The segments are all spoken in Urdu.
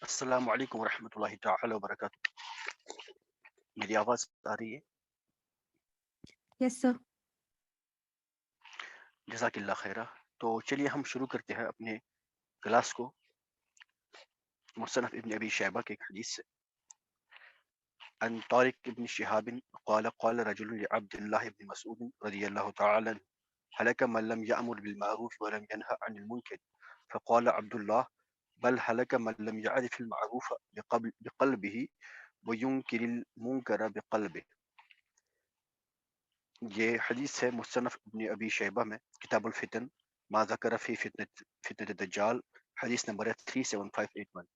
السلام علیکم ورحمۃ اللہ تعالی وبرکاتہ. میری آواز آ رہی ہے؟ یس سر. جزاک اللہ خیرہ. تو چلیے ہم شروع کرتے ہیں اپنے کلاس کو مصنف ابن ابی شیبہ کے ایک حدیث سے. عن طارق ابن شهاب قال قال رجل لعبد الله بن مسعود رضي الله تعالى عنه هلك من لم يأمر بالمعروف ولم ينهى عن المنكر فقال عبد الله بل هلك من لم يعرف المعروف بقلبه وينكر المنكر بقلبه. یہ حدیث ہے مصنف ابن ابی شیبہ میں کتاب الفتن ما ذکر فی فتنۃ الدجال، حدیث نمبر ہے 37581.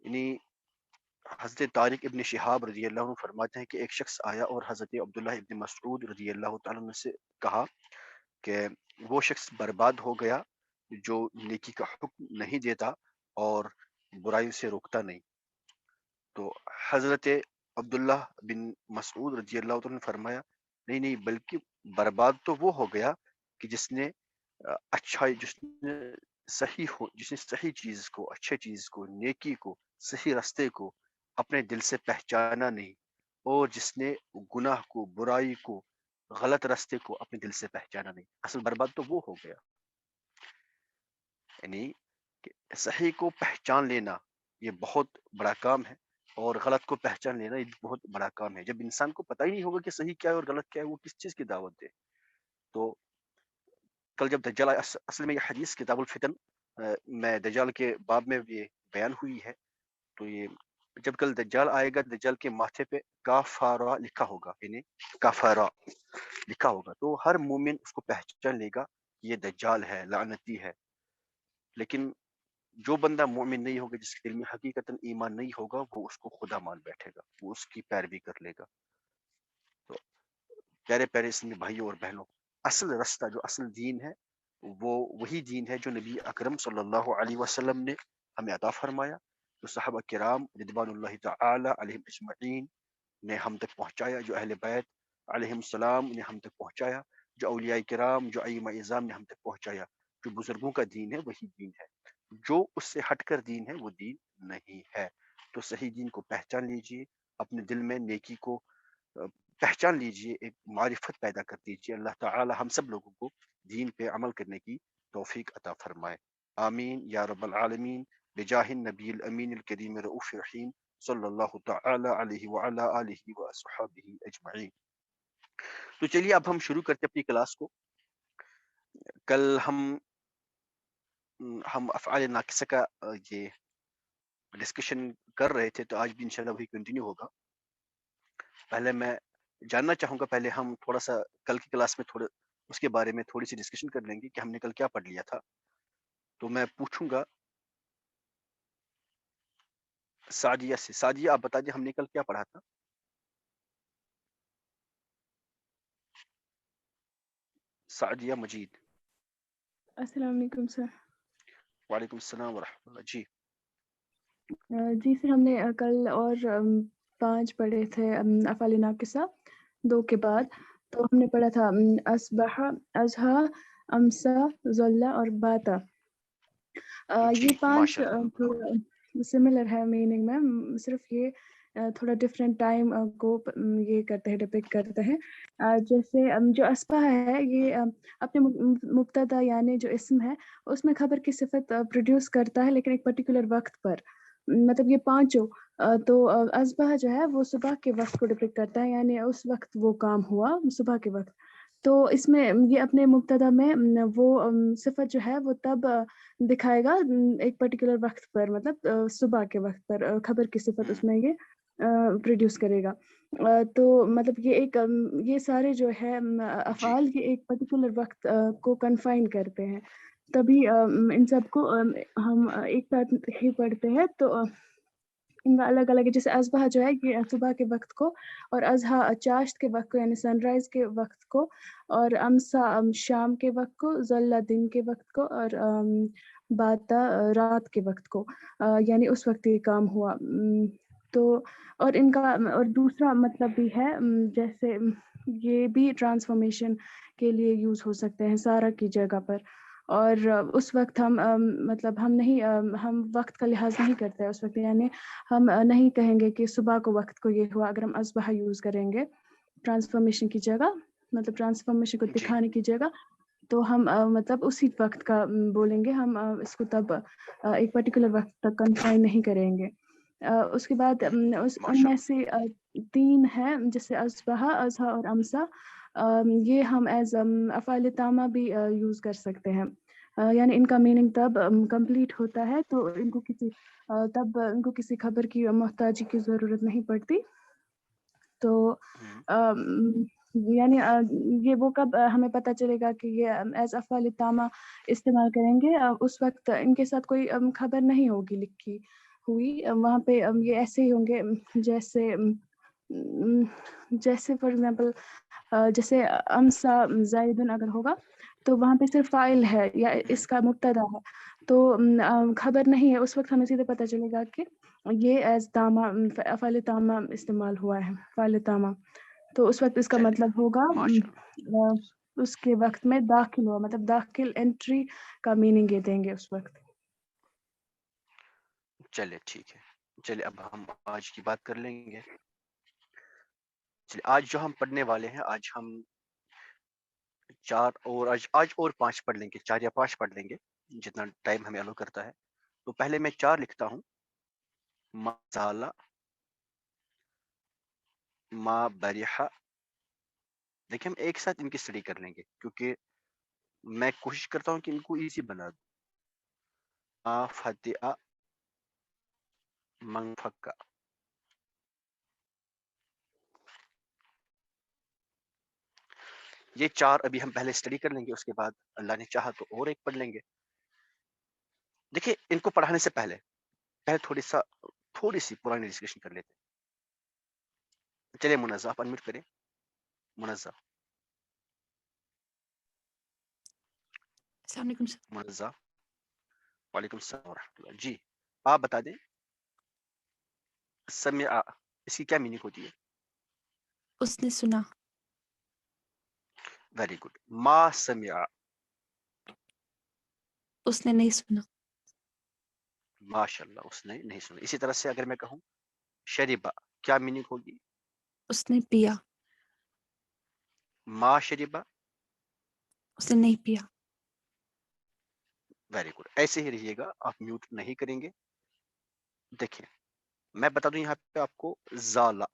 یعنی حضرت طارق ابن شہاب رضی اللہ عنہ فرماتے ہیں کہ ایک شخص آیا اور حضرت عبداللہ ابن مسعود رضی اللہ تعالیٰ عنہ سے کہا کہ وہ شخص برباد ہو گیا جو نیکی کا حکم نہیں دیتا اور برائی سے روکتا نہیں. تو حضرت عبداللہ بن مسعود رضی اللہ عنہ نے فرمایا نہیں بلکہ برباد تو وہ ہو گیا کہ جس نے جس نے صحیح چیز کو، اچھے چیز کو، نیکی کو، صحیح راستے کو اپنے دل سے پہچانا نہیں، اور جس نے گناہ کو، برائی کو، غلط راستے کو اپنے دل سے پہچانا نہیں. اصل برباد تو وہ ہو گیا. یعنی کہ صحیح کو پہچان لینا یہ بہت بڑا کام ہے، اور غلط کو پہچان لینا یہ بہت بڑا کام ہے. جب انسان کو پتہ ہی نہیں ہوگا کہ صحیح کیا ہے اور غلط کیا ہے، وہ کس چیز کی دعوت دے. تو کل جب دجال آیا، اصل میں یہ حدیث کتاب الفتن میں دجال کے باب میں یہ بیان ہوئی ہے. تو یہ جب کل دجال آئے گا، دجال کے ماتھے پہ کافارا لکھا ہوگا، یعنی کافارا لکھا ہوگا. تو ہر مومن اس کو پہچان لے گا کہ یہ دجال ہے، لعنتی ہے. لیکن جو بندہ مومن نہیں ہوگا، جس کے دل میں حقیقتاً ایمان نہیں ہوگا، وہ اس کو خدا مان بیٹھے گا، وہ اس کی پیروی کر لے گا. تو پیارے پیارے اسلامی بھائیوں اور بہنوں، اصل راستہ جو اصل دین ہے وہ وہی دین ہے جو نبی اکرم صلی اللہ علیہ وسلم نے ہمیں عطا فرمایا، جو صحابہ کرام رضوان اللہ تعالی علیہم اجمعین نے ہم تک پہنچایا، جو اہل بیت علیہم السلام نے ہم تک پہنچایا، جو اولیاء کرام، جو ائمہ اعظام نے ہم تک پہنچایا. جو بزرگوں کا دین ہے وہی دین ہے. جو اس سے ہٹ کر دین ہے وہ دین نہیں ہے. تو صحیح دین کو پہچان لیجئے، اپنے دل میں نیکی کو پہچان لیجئے، ایک معرفت پیدا کر دیجئے. اللہ تعالی ہم سب لوگوں کو دین پہ عمل کرنے کی توفیق عطا فرمائے. آمین یا رب العالمین، بجاہ النبی الامین الکریم رؤوف رحیم صلی اللہ تعالی علیہ وعلی آلہ وصحبہ اجمعین. تو چلیے اب ہم شروع کرتے اپنی کلاس کو. کل ہم افعال ناقصہ کا یہ ڈسکشن کر رہے تھے، تو آج بھی انشاءاللہ وہی کنٹینیو ہوگا. پہلے میں جاننا چاہوں گا، پہلے ہم تھوڑا سا کل کی کلاس میں تھوڑا اس کے بارے میں تھوڑی سی ڈسکشن کر لیں گے کہ ہم نے کل کیا پڑھ لیا تھا. تو میں پوچھوں گا سعدیہ سے. سعدیہ آپ بتا دیں ہم نے کل کیا پڑھا تھا؟ سعدیہ مجید. السلام علیکم سر. وعلیکم السلام ورحمۃ اللہ. جی جی سر، ہم نے کل اور 5 پڑھے تھے افعال ناقصہ 2 کے بعد. تو ہم نے پڑھا تھا اصبح، اضحیٰ، امسا، ظل اور باتا. جی یہ 5 ماشاء اللہ. تھوڑا سملر ہے میننگ میں، صرف یہ تھوڑا ڈفرینٹ ٹائم کو یہ کرتے ہیں، ڈپکٹ کرتے ہیں. جیسے جو اصبح ہے یہ اپنے مبتدا یعنی جو اسم ہے اس میں خبر کی صفت پروڈیوس کرتا ہے، لیکن ایک پرٹیکولر وقت پر. مطلب یہ 5 تو اصبح جو ہے وہ صبح کے وقت کو ڈپکٹ کرتا ہے، یعنی اس وقت وہ کام ہوا صبح کے وقت. تو اس میں یہ اپنے مبتدا میں وہ صفت جو ہے وہ تب دکھائے گا ایک پرٹیکولر وقت پر، مطلب صبح کے وقت پر خبر کی صفت اس میں یہ پروڈیوس کرے گا. تو مطلب یہ ایک یہ سارے جو ہے جی افعال یہ ایک پرٹیکولر وقت کو کنفائن کرتے ہیں، تبھی ان سب کو ہم ایک ساتھ ہی پڑھتے ہیں. تو ان کا الگ الگ ہے، جیسے اصبح جو ہے یہ صبح کے وقت کو، اور اضحیٰ چاشت کے وقت کو یعنی سن رائز کے وقت کو، اور امسا شام کے وقت کو، ظل دن کے وقت کو، اور باتا رات کے وقت کو، یعنی اس وقت یہ کام ہوا. تو اور ان کا اور دوسرا مطلب بھی ہے، جیسے یہ بھی ٹرانسفارمیشن کے لیے یوز ہو سکتے ہیں سارا کی جگہ پر. اور اس وقت ہم مطلب ہم وقت کا لحاظ نہیں کرتے اس وقت، یعنی ہم نہیں کہیں گے کہ صبح کو وقت کو یہ ہوا. اگر ہم اصبح یوز کریں گے ٹرانسفارمیشن کی جگہ، مطلب ٹرانسفارمیشن کو جی دکھانے کی جگہ، تو ہم مطلب اسی وقت کا بولیں گے. ہم اس کو تب ایک پرٹیکولر وقت تک کنفائن نہیں کریں گے. اس کے بعد ان ماشاء میں اللہ. سے 3 ہیں، جیسے اصبح، اضحیٰ اور امسا. یہ ہم ایز افعال تامہ بھی یوز کر سکتے ہیں. یعنی ان کا میننگ تب کمپلیٹ ہوتا ہے، تو تب ان کو کسی خبر کی محتاجی کی ضرورت نہیں پڑتی. تو ہم، یعنی یہ وہ کب ہمیں پتہ چلے گا کہ یہ ایز افعال تامہ استعمال کریں گے، اس وقت ان کے ساتھ کوئی خبر نہیں ہوگی لکھی ہوئی. وہاں پہ یہ ایسے ہی ہوں گے جیسے فار ایگزامپل جیسے امسا زائدن اگر ہوگا تو وہاں پہ صرف فاعل ہے یا ہم، اس کا مبتدا ہے، تو خبر نہیں ہے. اس وقت ہمیں سیدھے پتہ چلے گا کہ یہ ایز تامہ افعال تامہ استعمال ہوا ہے، فعل تامہ. تو اس وقت اس کا چلے مطلب ہوگا ماشاء اللہ. اس کے وقت میں داخل ہوا، مطلب داخل انٹری کا میننگ یہ دیں گے اس وقت. چلے ٹھیک ہے. چلے اب ہم آج کی بات کر لیں گے. چلے آج جو ہم پڑھنے والے ہیں، آج ہم 4 اور آج اور 5 پڑھ لیں گے، 4 یا 5 پڑھ لیں گے جتنا ٹائم ہمیں الو کرتا ہے. تو پہلے میں 4 لکھتا ہوں. ما زالا، ما بریحا. دیکھیں ہم ایک ساتھ ان کی اسٹڈی کر لیں گے کیونکہ میں کوشش کرتا ہوں کہ ان کو ایزی بنا دوں. ما فتح من فکا. یہ 4 ابھی ہم پہلے اسٹڈی کر لیں گے، اس کے بعد اللہ نے چاہا تو اور ایک پڑھ لیں گے. دیکھیں ان کو پڑھانے سے پہلے تھوڑی سی پرانی ڈسکشن کر لیتے ہیں. چلے منزہ آپ انمیوٹ کریں. منزہ، السلام علیکم سر. منزہ. وعلیکم السلام ورحمۃ اللہ. جی آپ بتا دیں سمع اس کی کیا میننگ ہوتی ہے؟ اس نے سنا. Very good. ما سمع، اس نے نہیں سنا. ماشاء اللہ اس نے نہیں سنا. اسی طرح سے اگر میں کہوں شریبا، کیا میننگ ہوگی؟ اس نے پیا. ما شریبا. اس نے نہیں پیا. Very good. ایسے ہی رہیے گا، آپ میوٹ نہیں کریں گے. دیکھیں میں بتا دوں یہاں پہ آپ کو زالا.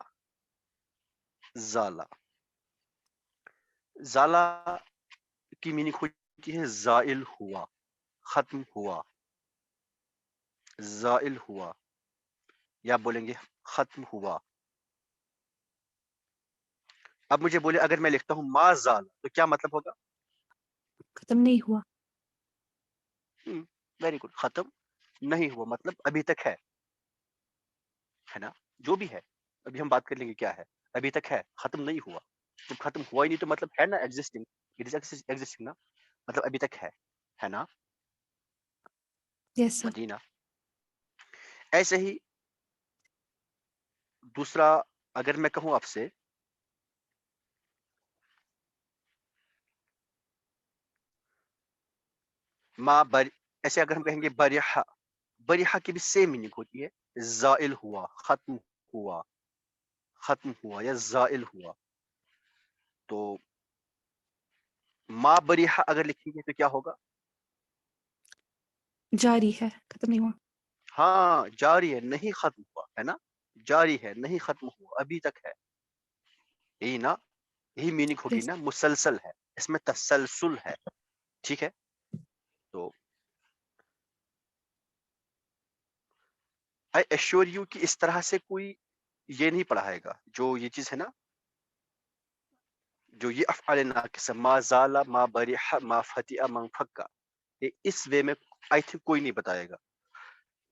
زالا، زالا کی میننگ ہوتی ہے زائل ہوا، ختم ہوا. زائل ہوا یا بولیں گے ختم ہوا. اب مجھے بولے اگر میں لکھتا ہوں ما زال تو کیا مطلب ہوگا؟ ختم نہیں ہوا. Very good. ختم نہیں ہوا مطلب ابھی تک ہے نا. جو بھی ہے ابھی ہم بات کر لیں گے کیا ہے. ابھی تک ہے، ختم نہیں ہوا. جب ختم ہوا ہی نہیں تو مطلب ہے نا ایگزسٹنگ. اٹ از ایگزسٹنگ نا، مطلب ابھی تک ہے نا. یس سر. مدینہ. ایسے ہی دوسرا اگر میں کہوں آپ سے ایسے اگر ہم کہیں گے بریحا، بریحا کی بھی سیم میننگ ہوتی ہے زائل ہوا، ختم ہوا، ختم ہوا یا زائل ہوا. تو ما بریحا اگر لکھیں گے تو کیا ہوگا؟ جاری ہے، ختم نہیں ہوا. ہاں جاری ہے، نہیں ختم ہوا ہے نا. جاری ہے نہیں ختم ہوا، ابھی تک ہے. یہی نا، یہی میننگ ہوگی یس. نا. مسلسل ہے، اس میں تسلسل ہے. ٹھیک ہے. تو I assure you کہ اس طرح سے کوئی یہ نہیں پڑھائے گا. جو یہ چیز ہے نا، جو یہ افعال ناقص ما زالا، ما بریحا، ما فتح، من فکا، یہ اس وے میں آئی تھنک کوئی نہیں بتائے گا.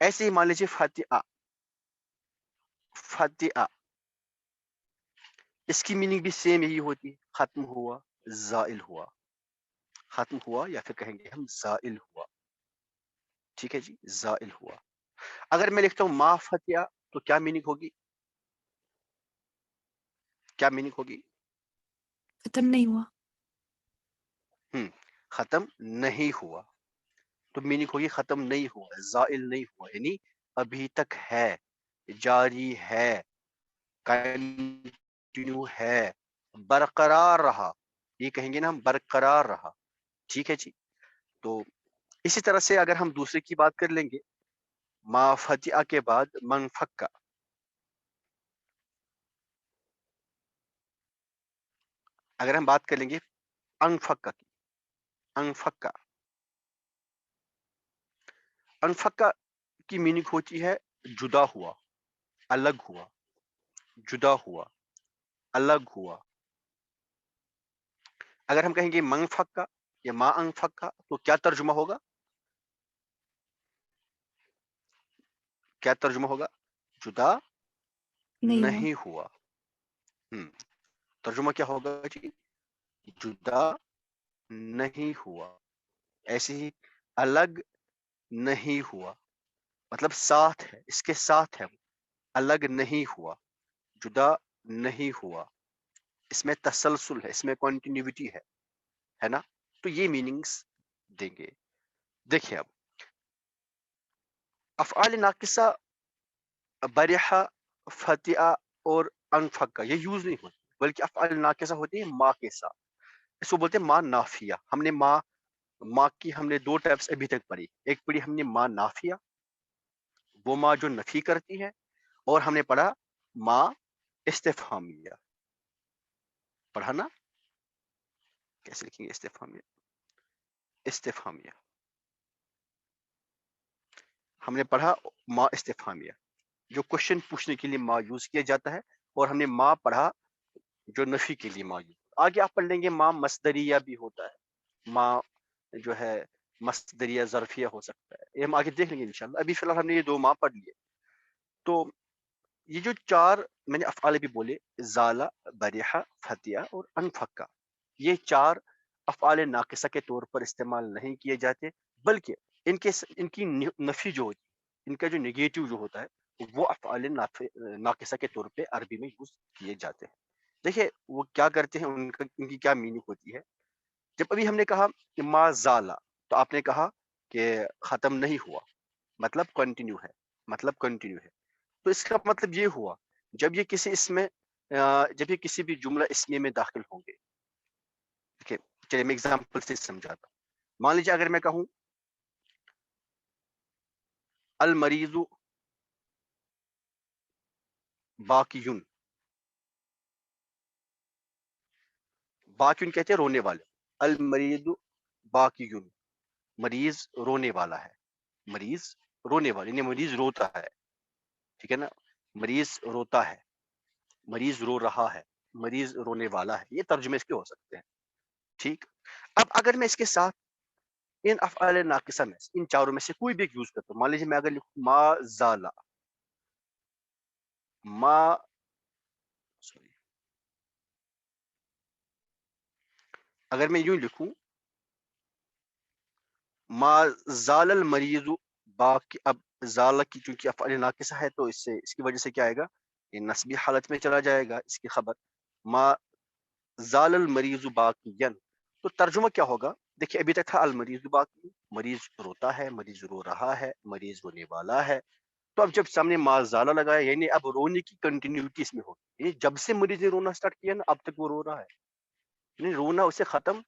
ایسے ہی مان لیجیے فتح، فتح اس کی میننگ بھی سیم یہی ہوتی ہے، ختم ہوا، زائل ہوا. ختم ہوا یا پھر کہیں گے ہم زائل ہوا. ٹھیک ہے جی، زائل ہوا. اگر میں لکھتا ہوں ما فتح تو کیا میننگ ہوگی؟ کیا میننگ ہوگی؟ ختم نہیں ہوا. ختم نہیں ہوا. تو میننگ ہوگی ختم نہیں ہوا، زائل نہیں ہوا، یعنی ابھی تک ہے، جاری ہے، کنٹینیو ہے، برقرار رہا، یہ کہیں گے نا ہم برقرار رہا. ٹھیک ہے جی. تو اسی طرح سے اگر ہم دوسرے کی بات کر لیں گے، ما فتح کے بعد من فکا. اگر ہم بات کر لیں گے انفکا کی، انفکا، انفکا کی میننگ ہوتی ہے جدا ہوا، الگ ہوا، جدا ہوا، الگ ہوا. اگر ہم کہیں گے من فکا یا ما انفکا تو کیا ترجمہ ہوگا؟ کیا ترجمہ ہوگا؟ جدا نہیں ہوا. ترجمہ کیا ہوگا جی؟ جدا نہیں ہوا. ایسے ہی الگ نہیں ہوا، مطلب ساتھ ہے، اس کے ساتھ ہے، الگ نہیں ہوا، جدا نہیں ہوا. اس میں تسلسل ہے، اس میں کنٹینیوٹی ہے نا. تو یہ میننگز دیں گے. دیکھیں اب افعال ناقصہ برحا، فتح اور انفکا یہ یوز نہیں ہوتی، بلکہ افعال ناقصہ ہوتی ہے ما کے ساتھ. اس کو بولتے ہیں ما نافیہ. ہم نے ما کی ہم نے دو ٹائپس ابھی تک پڑھی. ایک پڑھی ہم نے ما نافیہ، وہ ما جو نفی کرتی ہے، اور ہم نے پڑھا ما استفہامیہ. پڑھا نا؟ کیسے لکھیں گے استفہامیہ؟ استفہامیہ ہم نے پڑھا ما استفہامیہ جو کوشچن پوچھنے کے لیے ما یوز کیا جاتا ہے، اور ہم نے ما پڑھا جو نفی کے لیے ما یوز. آگے آپ پڑھ لیں گے ما مصدریہ بھی ہوتا ہے، ما جو ہے مصدریہ ظرفیہ ہو سکتا ہے، یہ ہم آگے دیکھ لیں گے انشاءاللہ. ابھی فی الحال ہم نے یہ دو ما پڑھ لیے. تو یہ جو چار میں نے افعال بھی بولے، زالہ، بریحہ، فتح اور انفکا، یہ چار افعال ناقصہ کے طور پر استعمال نہیں کیے جاتے، بلکہ ان کی نفی جو ہوتی ہے، ان کا جو نگیٹو جو ہوتا ہے، وہ افعال ناقصہ کے طور پہ عربی میں یوز کیے جاتے ہیں. دیکھیے وہ کیا کرتے ہیں، ان کی کیا میننگ ہوتی ہے. جب ابھی ہم نے کہا کہ ما زالہ، تو آپ نے کہا کہ ختم نہیں ہوا، مطلب کنٹینیو ہے، مطلب کنٹینیو ہے. تو اس کا مطلب یہ ہوا جب یہ کسی اسم میں جب یہ کسی بھی جملہ اسمیہ میں داخل ہوں گے. چلیے میں ایگزامپل سے سمجھاتا ہوں. مان لیجیے اگر میں کہوں المریض باقیون، باقیون کہتے ہیں رونے والے. المریض باقیون، مریض رونے والا ہے، مریض رونے والا یعنی مریض روتا ہے. ٹھیک ہے نا؟ مریض روتا ہے، مریض رو رہا ہے، مریض رونے والا ہے. یہ ترجمے اس کے ہو سکتے ہیں. ٹھیک. اب اگر میں اس کے ساتھ ان افعال ناقصہ میں ان چاروں میں سے کوئی بھی یوز کرتا ہوں، مان لیجیے میں اگر لکھوں ما زالہ، اگر میں یوں لکھوں ما زال المریض باقی، اب زالہ کی چونکہ افعال ناقصہ ہے تو اس کی وجہ سے کیا آئے گا، یہ نسبی حالت میں چلا جائے گا اس کی خبر. ما زال المریض باقیاً، تو ترجمہ کیا ہوگا؟ دیکھیے ابھی تک تھا المریض باقی، مریض روتا ہے، مریض رو رہا ہے، مریض رونے والا ہے. تو اب جب سامنے ما زالہ لگایا، یعنی اب رونے کی کنٹینیوٹی اس میں ہوگی. یعنی جب سے مریض نے رونا سٹارٹ کیا نا، اب تک وہ رو رہا ہے، یعنی رونا اسے ختم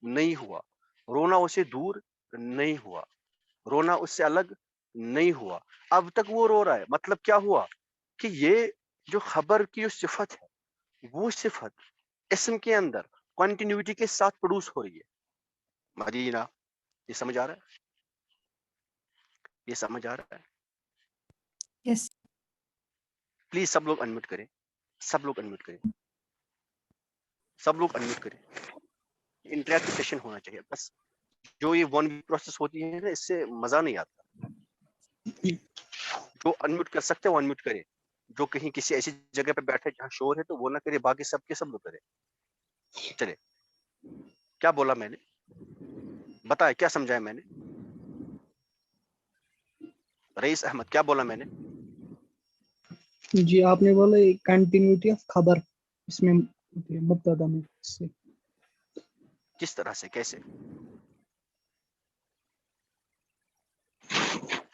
نہیں ہوا، رونا اسے دور نہیں ہوا، رونا اس سے الگ نہیں ہوا، اب تک وہ رو رہا ہے. مطلب کیا ہوا کہ یہ جو خبر کی جو صفت ہے، وہ صفت اسم کے اندر کنٹینیوٹی کے ساتھ پروڈیوس ہو رہی ہے. مدینہ، یہ سمجھ آ رہا ہے؟ یہ سمجھ آ رہا ہے؟ یس. پلیز سب لوگ انمیوٹ کریں، سب لوگ انمیوٹ کریں، سب لوگ انمیوٹ کریں. انٹریکٹیو سیشن ہونا چاہیے بس. جو یہ ون وے پروسیس ہوتی ہے نا، اس سے مزہ نہیں آتا. جو انمیوٹ کر سکتے ہیں وہ انمیوٹ کرے، جو کہیں کسی ایسی جگہ پہ بیٹھے جہاں شور ہے تو وہ نہ کرے، باقی سب کے سب لوگ کرے. چلے، کیا بولا میں نے؟ بتائے کیا سمجھایا میں نے؟ رئیس احمد کیا بولا میں نے؟ جی آپ نے بولا کنٹینیوٹی آف خبر اس میں مبتدا میں سے کس طرح سے، کیسے؟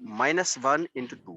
-1 × 2,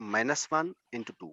-1 × 2,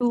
2.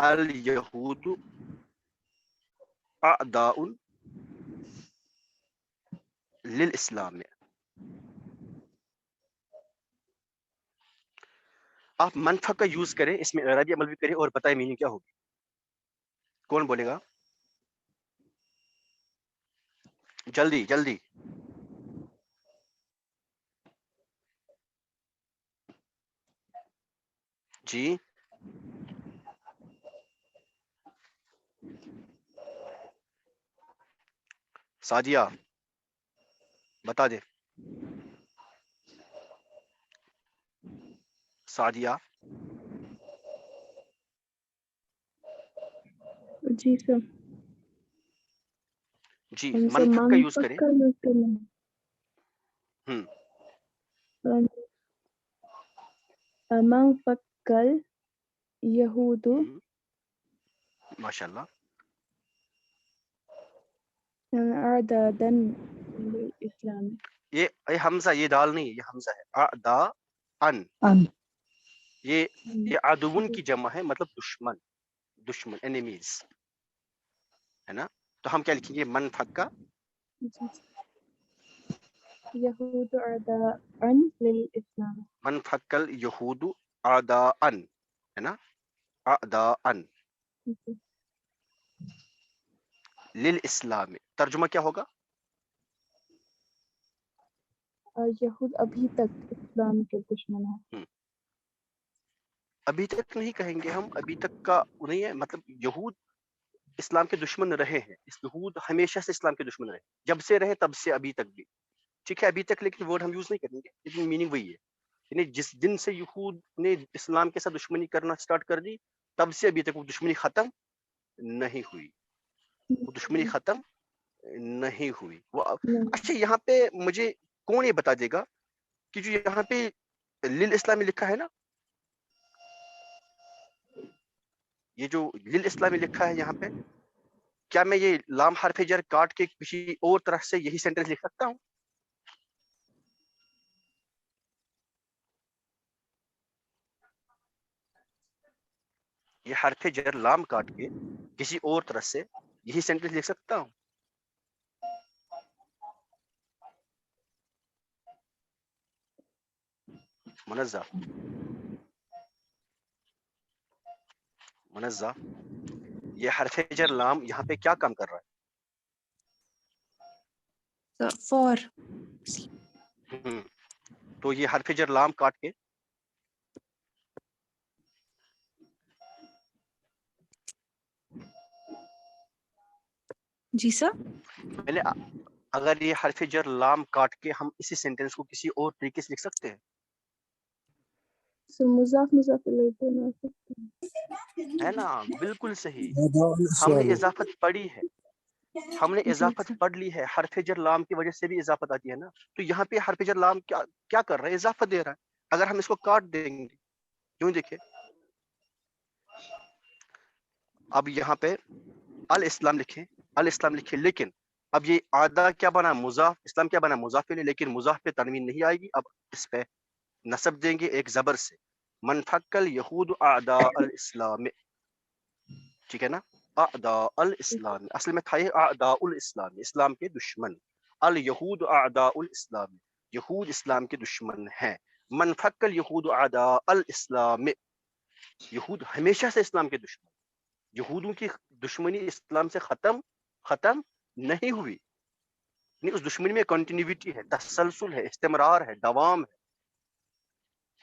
اليہود اعداء للاسلام میں آپ منفق کا یوز کریں، اس میں اعرابی عمل بھی کریں اور بتائیں میننگ کیا ہوگی. کون بولے گا جلدی جلدی؟ جی سعدیہ بتا دے. سعدیہ جی سر. جی ہم سب منفق کا یوز کریں. منفق کا یوز کرنا ہم ہے. منفق یہود ماشاء اللہ. اعدادا للاسلام. یہ حمزہ، یہ دال نہیں، یہ حمزہ ہے. اعداء ان، ان یہ عدوون کی جمع ہے، مطلب دشمن، دشمن انیمیز ہے نا. تو ہم کیا لکھیں گے منفق کا یہود اعداء للاسلام. منفق الیہود اعداء ہے نا، اعداء للاسلام. ترجمہ کیا ہوگا؟ یہود ابھی تک اسلام کے دشمن ہیں. ابھی تک نہیں کہیں گے ہم، ابھی تک کا نہیں ہے، مطلب یہود اسلام کے دشمن رہے ہیں. یہود ہمیشہ سے اسلام کے دشمن رہے، جب سے رہے تب سے ابھی تک بھی. ٹھیک ہے ابھی تک، لیکن ورڈ ہم یوز نہیں کریں گے، لیکن میننگ وہی ہے. یعنی جس دن سے یہود نے اسلام کے ساتھ دشمنی کرنا سٹارٹ کر دی، تب سے ابھی تک وہ دشمنی ختم نہیں ہوئی، وہ دشمنی ختم نہیں ہوئی. وہ اچھا یہاں پہ مجھے کون یہ بتا دے گا کہ جو یہاں پہ للاسلامی لکھا ہے نا، یہ جو للاسلامی لکھا ہے یہاں پہ، کیا میں یہ لام حرف جر کاٹ کے کسی اور طرح سے یہی سینٹنس لکھ سکتا ہوں؟ یہ حرف جر لام کاٹ کے کسی اور طرح سے یہی سینٹنس لکھ سکتا ہوں؟ منزہ منزہ، یہ حرف جر لام یہاں پہ کیا کام کر رہا For. ہے؟ تو یہ حرف جر لام کاٹ کے جی سر. پہلے اگر یہ حرف جر لام کاٹ کے ہم اسی سینٹنس کو کسی اور طریقے سے لکھ سکتے ہیں؟ مضاف مضاف الیہ بنا سکتے ہیں. ہے نا، بالکل صحیح. اعداء ہم نے الاسلام. اضافت پڑھی ہے، ہم نے جی اضافت سر. پڑھ لی ہے. حرف جر لام کی وجہ سے بھی اضافت آتی ہے نا. تو یہاں پہ حرف جر لام کیا کر رہا ہے؟ اضافت دے رہا ہے. اگر ہم اس کو کاٹ دیں گے، کیوں دیکھیں اب یہاں پہ الاسلام لکھیں، الاسلام لکھیں، لیکن اب یہ آدھا کیا بنا مضاف، اسلام کیا بنا مضاف الیہ، لیکن مضاف پہ تنوین نہیں آئے گی. اب اس پہ نصب دیں گے ایک زبر سے، منفق الیہود اعداء الاسلام. ٹھیک ہے نا، اعداء الاسلام اصل میں تھا یہ اعداء الاسلام، اسلام کے دشمن. الیہود اعداء الاسلام، یہود اسلام کے دشمن ہیں. منفق الیہود اعداء الاسلام، یہود ہمیشہ سے اسلام کے دشمن. یہودوں کی دشمنی اسلام سے ختم نہیں ہوئی. نہیں، اس دشمنی میں کنٹینیوٹی ہے، تسلسل ہے، استمرار ہے، دوام ہے،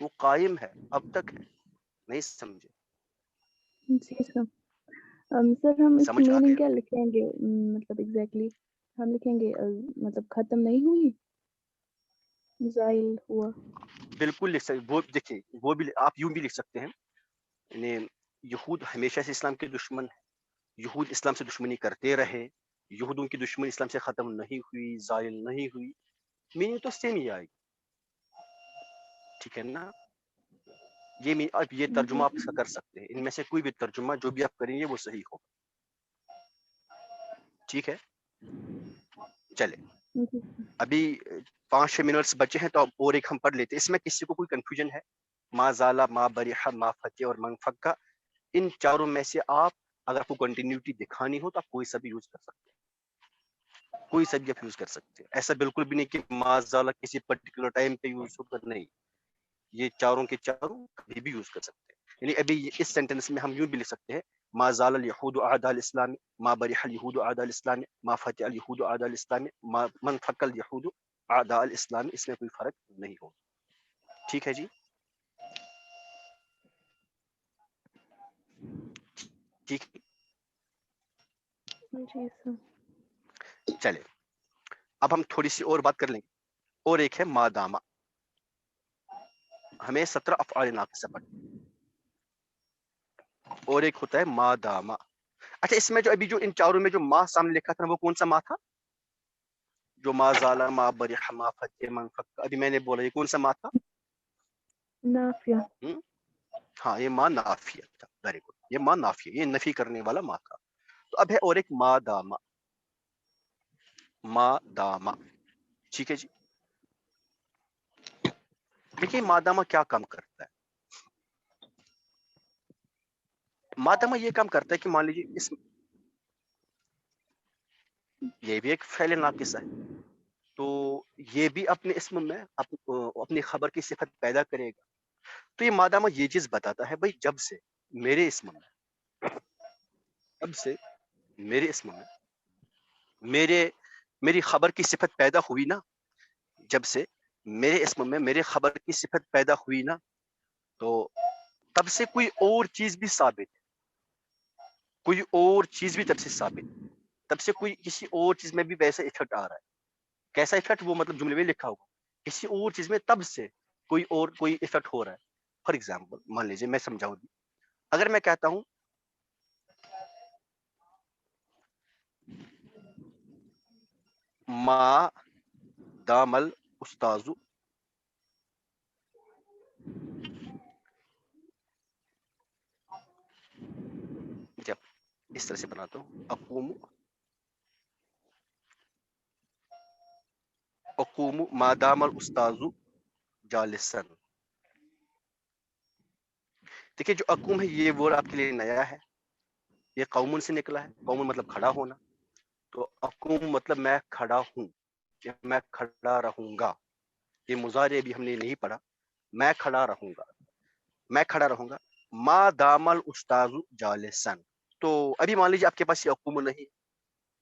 وہ قائم ہے، اب تک ہے. نہیں سمجھے؟ جی سر. سر ہم اس کی سمجھ آ میننگ گیا؟ کیا لکھیں گے؟ مطلب ایگزیکٹلی ہم لکھیں گے مطلب ختم نہیں ہوئی، زائل ہوا. بالکل لکھ سکتے، وہ دیکھیں وہ بھی آپ یوں بھی لکھ سکتے ہیں. یعنی یہود ہمیشہ سے اسلام کے دشمن ہیں، یہود اسلام سے دشمنی کرتے رہے، یہودوں کی دشمنی اسلام سے ختم نہیں ہوئی، زائل نہیں ہوئی. میننگ تو سیم ہی آئے گی. ٹھیک ہے نا، اب یہ ترجمہ آپ اس کا کر سکتے ہیں. ان میں سے کوئی بھی ترجمہ جو بھی آپ کریں گے وہ صحیح ہوگا. ٹھیک ہے، چلے ابھی 5-6 منٹس بچے ہیں، تو اب اور ایک ہم پڑھ لیتے ہیں. اس میں کسی کو کوئی کنفیوژن ہے؟ ما زالہ، ما بریحہ، ما فتح اور منفقہ، ان چاروں میں سے آپ اگر آپ کو کنٹینیوٹی دکھانی ہو تو آپ کوئی سا بھی یوز کر سکتے ہیں، کوئی سا بھی آپ یوز کر سکتے ہیں. ایسا بالکل بھی نہیں کہ ما زال کسی پرٹیکولر ٹائم پہ یوز ہوگا، نہیں، یہ چاروں کے چاروں کبھی بھی یوز کر سکتے ہیں. یعنی ابھی اس سینٹینس میں ہم یوں بھی لکھ سکتے ہیں ما زال الیہود اعداء الاسلام، ما برح الیہود اعداء الاسلام، ما فتح الیہود اعداء الاسلام، ما من فک الیہود اعداء الاسلام. اس میں کوئی فرق نہیں ہوگا. ٹھیک ہے جی، ٹھیک. جی سر. چلے اب ہم تھوڑی سی اور بات کر لیں گے. اور ایک ہے ما داما. ہمیں 17 افعال ناقصہ پڑھیں. اور ایک ہوتا ہے ما داما. اچھا، اس میں جو ابھی جو ان چاروں میں جو ما سامنے لکھا تھا وہ کون سا ما تھا؟ جو ما زالا، ما برح، ما فتح، من فک، ابھی میں نے بولا یہ کون سا ما تھا؟ نافیہ. ہاں، یہ ما نافیہ تھا. ویری گڈ، یہ ما نافیہ، یہ نفی کرنے والا ما تھا. تو اب ہے اور ایک ما داما. ما داما، ٹھیک ہے جی. دیکھیے ما داما کیا کام کرتا ہے. ما داما یہ کام کرتا ہے کہ مان لیجیے اس یہ بھی ایک فعل ناقصہ ہے، تو یہ بھی اپنے اسم میں اپنی خبر کی صفت پیدا کرے گا. تو یہ ما داما یہ چیز بتاتا ہے بھائی جب سے میرے اسم میں میری خبر کی صفت پیدا ہوئی نا، جب سے میرے اسم میں میرے خبر کی صفت پیدا ہوئی نا، تو تب سے کوئی اور چیز بھی ثابت ہے، کوئی اور چیز بھی تب سے ثابت ہے. تب سے کوئی کسی اور چیز میں بھی ویسا افیکٹ آ رہا ہے. کیسا افیکٹ؟ وہ مطلب جملے میں لکھا ہوگا کسی اور چیز میں تب سے کوئی افیکٹ ہو رہا ہے. فار ایگزامپل مان لیجیے میں سمجھاؤں گی. اگر میں کہتا ہوں ما دام الاستاذ، جب اس طرح سے بناتا ہوں اقوم ما دام الاستاذ جالسا. دیکھیے جو اقوم ہے یہ ورڈ آپ کے لیے نیا ہے، یہ قومن سے نکلا ہے. قومن مطلب کھڑا ہونا، تو اقوم مطلب میں کھڑا ہوں، کہ میں کھڑا رہوں گا. یہ مضارع بھی ہم نے نہیں پڑھا. میں کھڑا رہوں گا، میں کھڑا رہوں گا. ما دام الاستاذ جالسا. تو ابھی مان لیجیے آپ کے پاس یہ اقوم نہیں،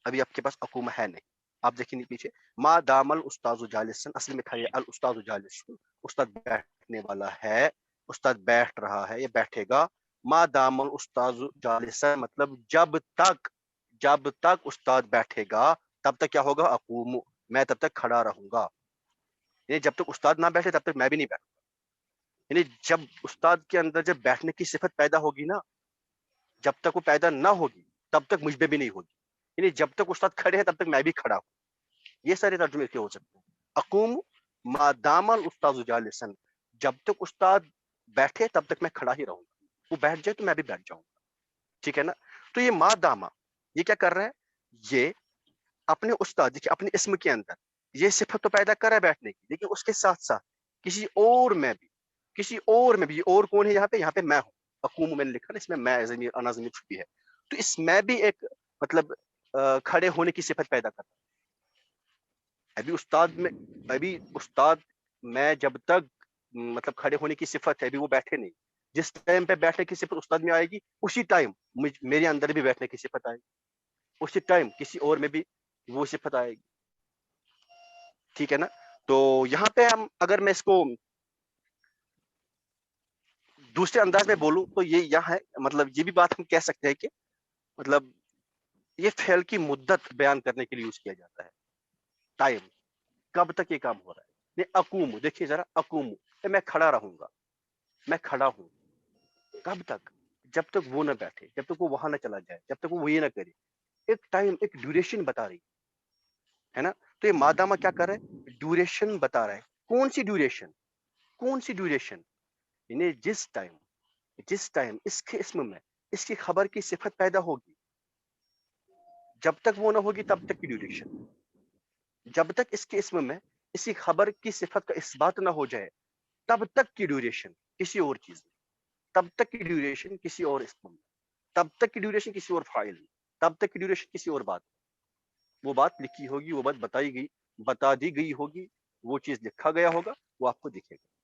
ابھی آپ کے پاس اقوم ہے نہیں. آپ دیکھیں گے پیچھے ما دام الاستاذ جالسا، اصل میں تھا یہ الاستاذ جالس، استاد بیٹھنے والا ہے، استاد بیٹھ رہا ہے، یہ بیٹھے گا. ما دام الاستاذ جالسا مطلب جب تک استاد بیٹھے گا تب تک کیا ہوگا؟ اقوم، میں تب تک کھڑا رہوں گا. یعنی جب تک استاد نہ بیٹھے تب تک میں بھی نہیں بیٹھوں گا. یعنی جب استاد کے اندر جب بیٹھنے کی صفت پیدا ہوگی نا، جب تک وہ پیدا نہ ہوگی تب تک مجھ پہ بھی نہیں ہوگی. یعنی جب تک استاد کھڑے ہیں تب تک میں بھی کھڑا ہوں. یہ سارے ترجمے کے ہو سکتے ہیں. اقوم ما دام الاستاذ جالسا، جب تک استاد بیٹھے تب تک میں کھڑا ہی رہوں گا. وہ بیٹھ جائے تو میں بھی بیٹھ جاؤں گا. ٹھیک ہے نا؟ تو یہ ما داما یہ کیا کر رہا ہے؟ یہ اپنے استاد، دیکھیے اپنے اسم کے اندر یہ صفت تو پیدا کر رہا ہے بیٹھنے کی، لیکن اس کے ساتھ ساتھ کسی اور میں بھی اور کون ہے یہاں پہ میں ہوں. اقوم میں نے لکھا نا، اس میں میں ضمیر انا ضمیر چھپی ہے، تو اس میں بھی ایک مطلب کھڑے ہونے کی صفت پیدا کرتا ہے. ابھی استاد میں جب تک مطلب کھڑے ہونے کی صفت ہے، ابھی وہ بیٹھے نہیں. جس ٹائم پہ بیٹھنے کی صفت استاد میں آئے گی اسی ٹائم میرے اندر بھی بیٹھنے کی صفت آئے گی، اسی ٹائم کسی اور میں بھی وہ صفت آئے گی. ٹھیک ہے نا؟ تو یہاں پہ ہم اگر میں اس کو دوسرے انداز میں بولوں تو یہ یہاں ہے، مطلب یہ بھی بات ہم کہہ سکتے ہیں کہ مطلب یہ فعل کی مدت بیان کرنے کے لیے یوز کیا جاتا ہے. ٹائم، کب تک یہ کام ہو رہا ہے. یہ اقوم، دیکھیے ذرا، اقوم میں کھڑا رہوں گا، میں کھڑا ہوں. کب تک؟ جب تک وہ نہ بیٹھے، جب تک وہ وہاں نہ چلا جائے، جب تک وہ یہ نہ کرے. ایک ٹائم، ایک ڈیوریشن بتا رہی ہے نا. تو یہ ما داما کیا کر رہا ہے؟ ڈیوریشن بتا رہا ہے. کون سی ڈیوریشن؟ یعنی جس ٹائم اس کے اسم میں اس کی خبر کی صفت پیدا ہوگی، جب تک وہ نہ ہوگی تب تک کی ڈیوریشن. جب تک اس کے اسم میں اسی خبر کی صفت کا اثبات نہ ہو جائے تب تک کی ڈیوریشن کسی اور چیز میں، تب تک کی ڈیوریشن کسی اور اسم میں. تب تک کی ڈیوریشن کسی اور فائل، تب تک کی ڈیوریشن کسی اور بات، وہ بات لکھی ہوگی، وہ بات بتا دی گئی ہوگی، وہ چیز لکھا گیا ہوگا، وہ آپ کو دکھے گا.